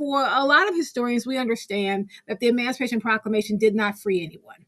for a lot of historians, we understand that the Emancipation Proclamation did not free anyone,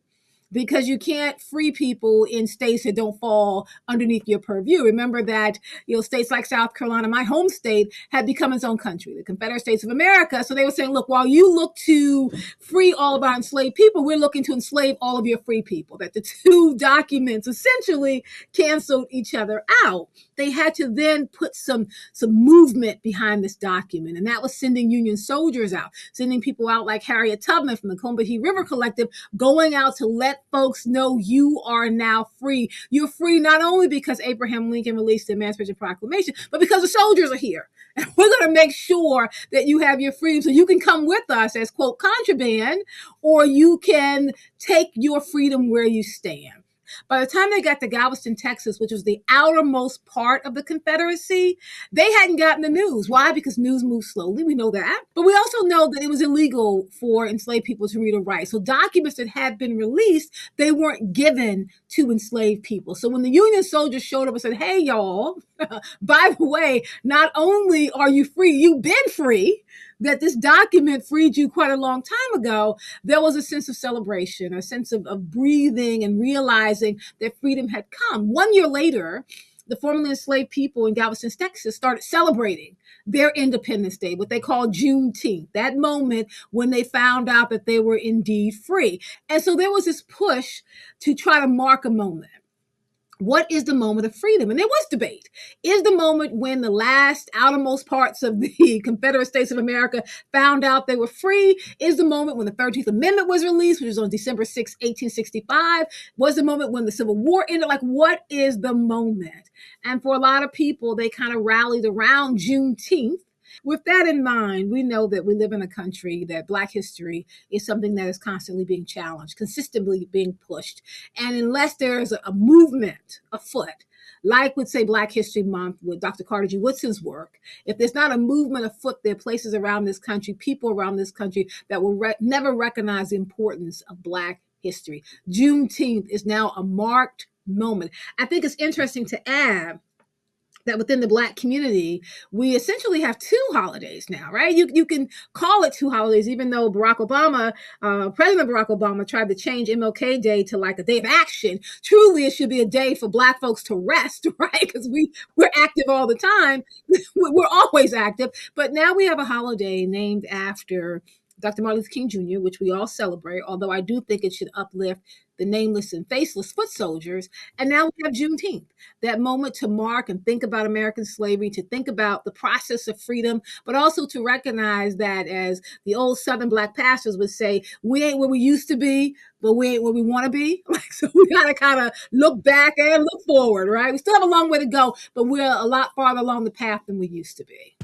because you can't free people in states that don't fall underneath your purview. Remember that, states like South Carolina, my home state, had become its own country, the Confederate States of America. So they were saying, look, while you look to free all of our enslaved people, we're looking to enslave all of your free people. That the two documents essentially canceled each other out. They had to then put some movement behind this document, and that was sending Union soldiers out, sending people out like Harriet Tubman from the Combahee River Collective, going out to let folks know you are now free. You're free not only because Abraham Lincoln released the Emancipation Proclamation, but because the soldiers are here. And we're going to make sure that you have your freedom, so you can come with us as, quote, contraband, or you can take your freedom where you stand. By the time they got to Galveston, Texas, which was the outermost part of the Confederacy, they hadn't gotten the news. Why? Because news moves slowly. We know that. But we also know that it was illegal for enslaved people to read or write. So documents that had been released, they weren't given to enslaved people. So when the Union soldiers showed up and said, hey, y'all, by the way, not only are you free, you've been free, that this document freed you quite a long time ago, there was a sense of celebration, a sense of breathing and realizing that freedom had come. 1 year later, the formerly enslaved people in Galveston, Texas, started celebrating their Independence Day, what they call Juneteenth, that moment when they found out that they were indeed free. And so there was this push to try to mark a moment. What is the moment of freedom? And there was debate. Is the moment when the last outermost parts of the Confederate States of America found out they were free? Is the moment when the 13th Amendment was released, which was on December 6, 1865? Was the moment when the Civil War ended? Like, what is the moment? And for a lot of people, they kind of rallied around Juneteenth. With that in mind, we know that we live in a country that Black history is something that is constantly being challenged, consistently being pushed. And unless there's a movement afoot, like with, say, Black History Month with Dr. Carter G. Woodson's work, if there's not a movement afoot, there are places around this country, people around this country that will never recognize the importance of Black history. Juneteenth is now a marked moment. I think it's interesting to add that within the Black community, we essentially have two holidays now, right? You can call it two holidays, even though President Barack Obama tried to change MLK Day to like a day of action. Truly, it should be a day for Black folks to rest, right? Because we're active all the time. We're always active. But now we have a holiday named after Dr. Martin Luther King Jr., which we all celebrate, although I do think it should uplift the nameless and faceless foot soldiers. And now we have Juneteenth, that moment to mark and think about American slavery, to think about the process of freedom, but also to recognize that, as the old Southern Black pastors would say, we ain't where we used to be, but we ain't where we want to be. So we got to kind of look back and look forward, right? We still have a long way to go, but we're a lot farther along the path than we used to be.